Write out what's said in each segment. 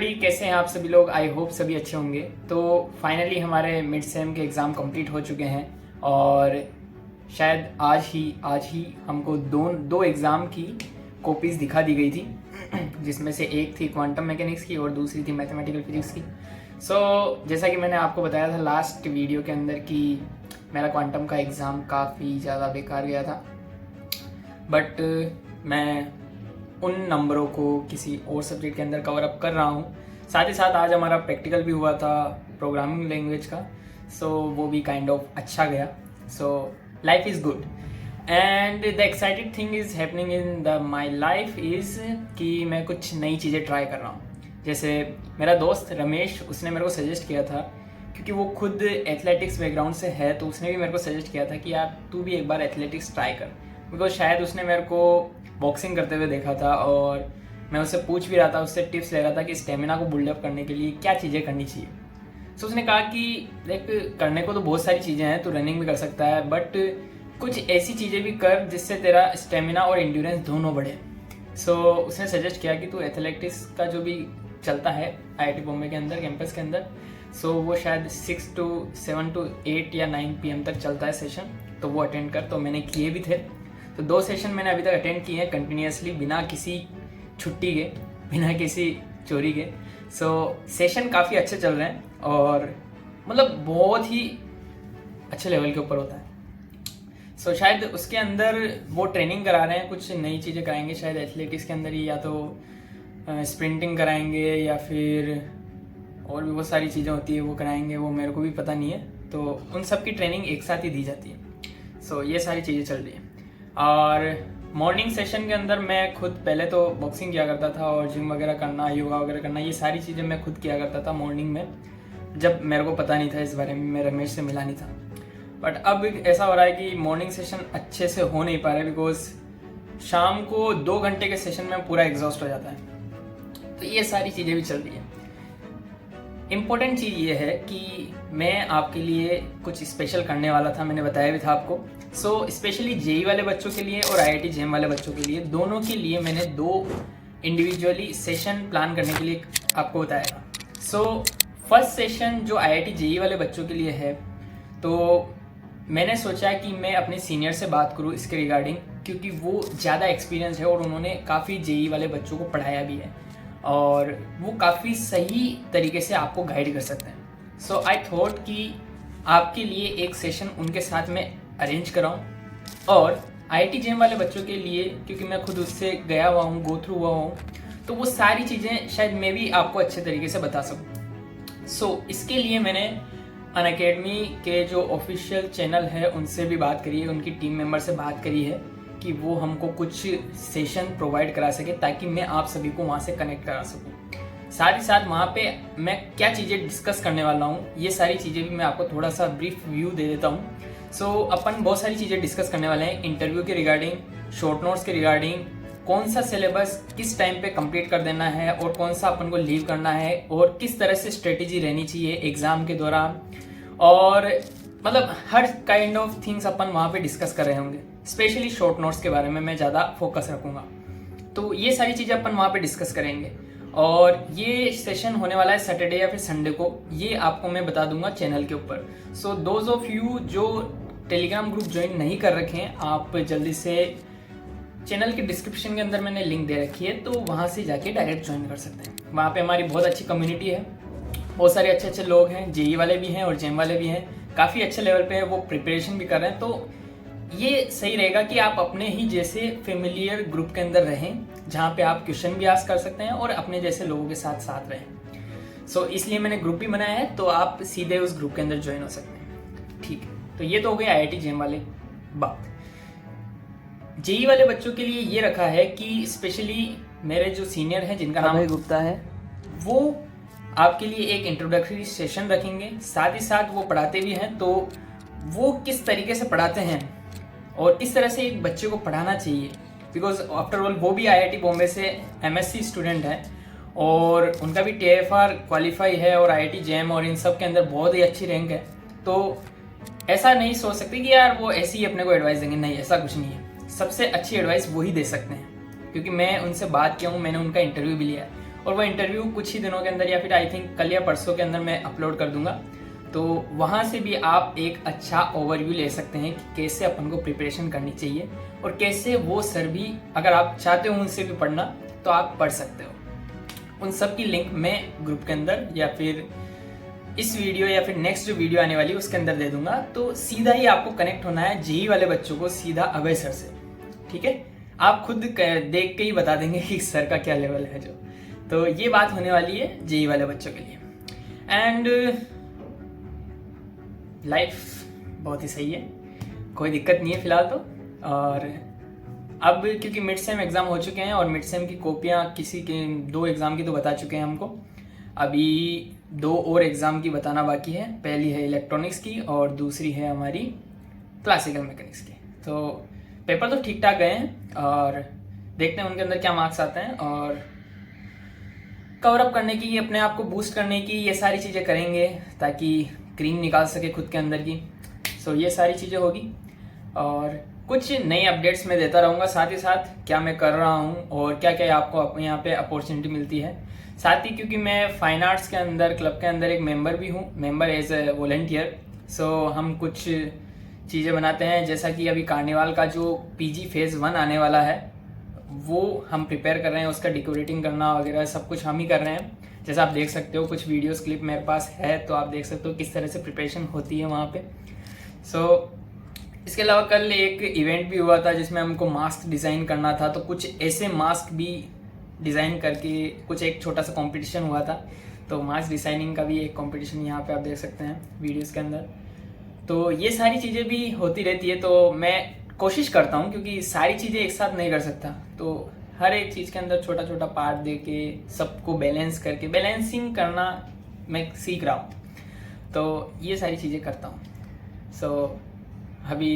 Everybody, कैसे हैं आप सभी लोग। आई होप सभी अच्छे होंगे। तो फाइनली हमारे मिड सेम के एग्ज़ाम कंप्लीट हो चुके हैं और शायद आज ही हमको दो एग्ज़ाम की कॉपीज़ दिखा दी गई थी जिसमें से एक थी क्वांटम मैकेनिक्स की और दूसरी थी मैथमेटिकल फिजिक्स की। जैसा कि मैंने आपको बताया था लास्ट वीडियो के अंदर कि मेरा क्वांटम का एग्ज़ाम काफ़ी ज़्यादा बेकार गया था, बट मैं उन नंबरों को किसी और सब्जेक्ट के अंदर कवर अप कर रहा हूँ। साथ ही साथ आज हमारा प्रैक्टिकल भी हुआ था प्रोग्रामिंग लैंग्वेज का, वो भी काइंड ऑफ अच्छा गया। Life is good and the excited thing is happening in the my life is कि मैं कुछ नई चीज़ें ट्राई कर रहा हूँ। जैसे मेरा दोस्त रमेश, उसने मेरे को सजेस्ट किया था, क्योंकि वो खुद एथलेटिक्स बैकग्राउंड से है, तो उसने भी मेरे को सजेस्ट किया था कि यार तू भी एक बार एथलेटिक्स ट्राई कर। बिकॉज शायद उसने मेरे को बॉक्सिंग करते हुए देखा था और मैं उससे पूछ भी रहा था, उससे टिप्स ले रहा था कि स्टेमिना को बिल्डअप करने के लिए क्या चीज़ें करनी चाहिए। उसने कहा कि देख, करने को तो बहुत सारी चीज़ें हैं, तो रनिंग भी कर सकता है, बट कुछ ऐसी चीज़ें भी कर जिससे तेरा स्टेमिना और एंड्योरेंस दोनों बढ़े। उसने सजेस्ट किया कि तू एथलेटिक्स का जो भी चलता है IIT बॉम्बे के अंदर कैंपस के अंदर, वो शायद 6 to 7 to 8 या 9 PM तक चलता है सेशन, तो वो अटेंड कर। तो मैंने किए भी थे, तो 2 सेशन मैंने अभी तक अटेंड किए हैं कंटिन्यूसली, बिना किसी छुट्टी के, बिना किसी चोरी के। सेशन काफ़ी अच्छे चल रहे हैं और मतलब बहुत ही अच्छे लेवल के ऊपर होता है। शायद उसके अंदर वो ट्रेनिंग करा रहे हैं, कुछ नई चीज़ें कराएंगे शायद एथलेटिक्स के अंदर ही, या तो स्प्रिंटिंग कराएंगे या फिर और भी बहुत सारी चीज़ें होती है वो कराएंगे, वो मेरे को भी पता नहीं है। तो उन सब की ट्रेनिंग एक साथ ही दी जाती है। ये सारी चीज़ें चल रही हैं। और मॉर्निंग सेशन के अंदर मैं खुद पहले तो बॉक्सिंग किया करता था और जिम वगैरह करना, योगा वगैरह करना, ये सारी चीज़ें मैं खुद किया करता था मॉर्निंग में, जब मेरे को पता नहीं था इस बारे में, मैं रमेश से मिला नहीं था। बट अब ऐसा हो रहा है कि मॉर्निंग सेशन अच्छे से हो नहीं पा रहा है, बिकॉज शाम को 2 घंटे के सेशन में पूरा एग्जॉस्ट हो जाता है। तो ये सारी चीज़ें भी चल रही है। इम्पोर्टेंट चीज़ ये है कि मैं आपके लिए कुछ स्पेशल करने वाला था, मैंने बताया भी था आपको। स्पेशली जेई वाले बच्चों के लिए और IIT जेम वाले बच्चों के लिए, दोनों के लिए मैंने 2 इंडिविजुअली सेशन प्लान करने के लिए आपको बताया था। फर्स्ट सेशन जो IIT जेई वाले बच्चों के लिए है, तो मैंने सोचा कि मैं अपने सीनियर से बात करूं इसके रिगार्डिंग, क्योंकि वो ज़्यादा एक्सपीरियंस है और उन्होंने काफ़ी जेई वाले बच्चों को पढ़ाया भी है और वो काफ़ी सही तरीके से आपको गाइड कर सकते हैं। आई थॉट कि आपके लिए एक सेशन उनके साथ में अरेंज कराऊं और IIT जेम वाले बच्चों के लिए, क्योंकि मैं खुद उससे गया हुआ हूँ, गो थ्रू हुआ हूँ, तो वो सारी चीज़ें शायद मैं भी आपको अच्छे तरीके से बता सकूँ। इसके लिए मैंने अनअकैडमी के जो ऑफिशियल चैनल है उनसे भी बात करी है, उनकी टीम मेंबर से बात करी है कि वो हमको कुछ सेशन प्रोवाइड करा सके, ताकि मैं आप सभी को वहाँ से कनेक्ट करा सकूँ। साथ ही साथ वहाँ पे मैं क्या चीज़ें डिस्कस करने वाला हूँ, ये सारी चीज़ें भी मैं आपको थोड़ा सा ब्रीफ व्यू दे देता हूँ। अपन बहुत सारी चीज़ें डिस्कस करने वाले हैं, इंटरव्यू के रिगार्डिंग, शॉर्ट नोट्स के रिगार्डिंग, कौन सा सिलेबस किस टाइम पे कंप्लीट कर देना है और कौन सा अपन को लीव करना है, और किस तरह से स्ट्रेटेजी रहनी चाहिए एग्ज़ाम के दौरान, और मतलब हर काइंड ऑफ थिंग्स अपन वहाँ पे डिस्कस कर रहे होंगे। स्पेशली शॉर्ट नोट्स के बारे में मैं ज़्यादा फोकस रखूँगा, तो ये सारी चीज़ें अपन वहाँ पे डिस्कस करेंगे। और ये सेशन होने वाला है सैटरडे या फिर संडे को, ये आपको मैं बता दूंगा चैनल के ऊपर। दोज ऑफ यू जो टेलीग्राम ग्रुप ज्वाइन नहीं कर रखे हैं, आप जल्दी से, चैनल के डिस्क्रिप्शन के अंदर मैंने लिंक दे रखी है, तो वहाँ से जाके डायरेक्ट ज्वाइन कर सकते हैं। वहाँ पे हमारी बहुत अच्छी कम्युनिटी है, बहुत सारे अच्छे अच्छे लोग हैं, जेई वाले भी हैं और जेम वाले भी हैं, काफ़ी अच्छे लेवल पे है, वो प्रिपरेशन भी कर रहे हैं। तो ये सही रहेगा कि आप अपने ही जैसे फेमिलियर ग्रुप के अंदर रहें, जहाँ पे आप क्वेश्चन भी आस्क कर सकते हैं और अपने जैसे लोगों के साथ साथ रहें। इसलिए मैंने ग्रुप भी बनाया है, तो आप सीधे उस ग्रुप के अंदर ज्वाइन हो सकते हैं। ठीक है, तो ये तो हो गई IIT जेम वाले बात। जेई वाले बच्चों के लिए ये रखा है कि स्पेशली मेरे जो सीनियर हैं, जिनका नाम गुप्ता है, वो आपके लिए एक इंट्रोडक्टरी सेशन रखेंगे। साथ ही साथ वो पढ़ाते भी हैं, तो वो किस तरीके से पढ़ाते हैं और किस तरह से एक बच्चे को पढ़ाना चाहिए, बिकॉज आफ्टर ऑल वो भी IIT बॉम्बे से MSc स्टूडेंट हैं और उनका भी TFR क्वालिफाई है और IIT जेम और इन सब के अंदर बहुत ही अच्छी रैंक है। तो ऐसा नहीं सोच सकते कि यार वो ऐसे ही अपने को एडवाइस देंगे, नहीं, ऐसा कुछ नहीं है। सबसे अच्छी एडवाइस वही दे सकते हैं, क्योंकि मैं उनसे बात किया हूँ, मैंने उनका इंटरव्यू भी लिया है और वो इंटरव्यू कुछ ही दिनों के अंदर या फिर आई थिंक कल या परसों के अंदर मैं अपलोड कर दूंगा। तो वहाँ से भी आप एक अच्छा ओवरव्यू ले सकते हैं कि कैसे अपन को प्रिपरेशन करनी चाहिए और कैसे वो सर भी, अगर आप चाहते हो उनसे भी पढ़ना तो आप पढ़ सकते हो। उन सब की लिंक मैं ग्रुप के अंदर या फिर इस वीडियो या फिर नेक्स्ट जो वीडियो आने वाली है उसके अंदर दे दूंगा। तो सीधा ही आपको कनेक्ट होना है जेईई वाले बच्चों को सीधा अभय सर से, ठीक है। आप खुद देख के ही बता देंगे कि सर का क्या लेवल है जो। तो ये बात होने वाली है जेईई वाले बच्चों के लिए। एंड लाइफ बहुत ही सही है, कोई दिक्कत नहीं है फिलहाल तो। और अब क्योंकि मिड सेम एग्ज़ाम हो चुके हैं और मिड सेम की कॉपियाँ किसी के 2 एग्ज़ाम की तो बता चुके हैं हमको, अभी 2 और एग्ज़ाम की बताना बाकी है। पहली है इलेक्ट्रॉनिक्स की और दूसरी है हमारी क्लासिकल मैकेनिक्स की। तो पेपर तो ठीक ठाक गए हैं और देखते हैं उनके अंदर क्या मार्क्स आते हैं। और कवर अप करने की, अपने आप को बूस्ट करने की ये सारी चीज़ें करेंगे ताकि क्रीम निकाल सके खुद के अंदर की। सो ये सारी चीज़ें होगी और कुछ नई अपडेट्स मैं देता रहूँगा, साथ ही साथ क्या मैं कर रहा हूँ और क्या क्या आपको यहाँ पे अपॉर्चुनिटी मिलती है। साथ ही क्योंकि मैं फाइन आर्ट्स के अंदर क्लब के अंदर एक मेंबर भी हूँ, मेंबर एज ए वॉलंटियर। सो हम कुछ चीज़ें बनाते हैं, जैसा कि अभी कार्निवाल का जो पीजी फेज़ 1 आने वाला है वो हम प्रिपेयर कर रहे हैं, उसका डेकोरेटिंग करना वगैरह सब कुछ हम ही कर रहे हैं। जैसा आप देख सकते हो कुछ वीडियोस क्लिप मेरे पास है, तो आप देख सकते हो किस तरह से प्रिपरेशन होती है वहाँ पे। सो इसके अलावा कल एक इवेंट भी हुआ था जिसमें हमको मास्क डिज़ाइन करना था, तो कुछ ऐसे मास्क भी डिज़ाइन करके कुछ एक छोटा सा कंपटीशन हुआ था। तो मास्क डिज़ाइनिंग का भी एक कंपटीशन यहाँ पे आप देख सकते हैं वीडियोस के अंदर। तो ये सारी चीज़ें भी होती रहती है, तो मैं कोशिश करता हूँ क्योंकि सारी चीज़ें एक साथ नहीं कर सकता, तो हर एक चीज़ के अंदर छोटा छोटा पार्ट दे के सबको बैलेंस करके बैलेंसिंग करना मैं सीख रहा हूँ। तो ये सारी चीज़ें करता हूँ। सो अभी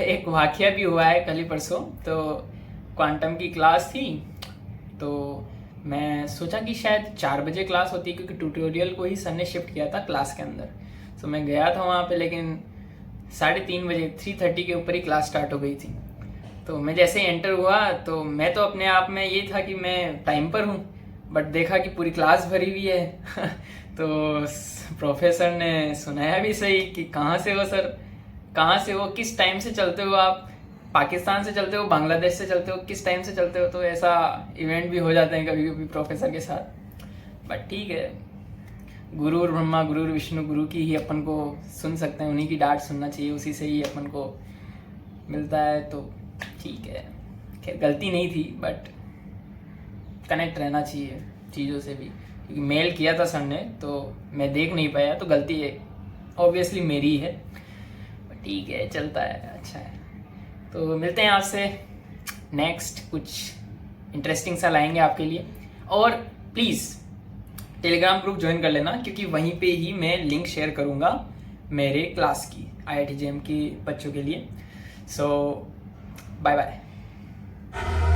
एक वाकया भी हुआ है कल ही परसों। तो क्वांटम की क्लास थी, तो मैं सोचा कि शायद 4 बजे क्लास होती क्योंकि ट्यूटोरियल को ही सर ने शिफ्ट किया था क्लास के अंदर। तो मैं गया था वहाँ पे, लेकिन 3:30 बजे 3:30 के ऊपर ही क्लास स्टार्ट हो गई थी। तो मैं जैसे ही एंटर हुआ तो मैं तो अपने आप में ये था कि मैं टाइम पर हूँ, बट देखा कि पूरी क्लास भरी हुई है। तो प्रोफेसर ने सुनाया भी सही कि कहाँ से हो सर, कहाँ से हो, किस टाइम से चलते हो आप, पाकिस्तान से चलते हो, बांग्लादेश से चलते हो, किस टाइम से चलते हो। तो ऐसा इवेंट भी हो जाते हैं कभी कभी प्रोफेसर के साथ, बट ठीक है। गुरु ब्रह्मा गुरु विष्णु, गुरु की ही अपन को सुन सकते हैं, उन्हीं की डांट सुनना चाहिए, उसी से ही अपन को मिलता है। तो ठीक है, खैर गलती नहीं थी, बट कनेक्ट रहना चाहिए चीज़ों से भी, क्योंकि मेल किया था सर ने तो मैं देख नहीं पाया, तो गलती है ऑब्वियसली मेरी है। ठीक है, चलता है, अच्छा है। तो मिलते हैं आपसे नेक्स्ट, कुछ इंटरेस्टिंग सा लाएंगे आपके लिए। और प्लीज़ टेलीग्राम ग्रुप ज्वाइन कर लेना, क्योंकि वहीं पे ही मैं लिंक शेयर करूँगा मेरे क्लास की, IIT JM के बच्चों के लिए। सो बाय बाय।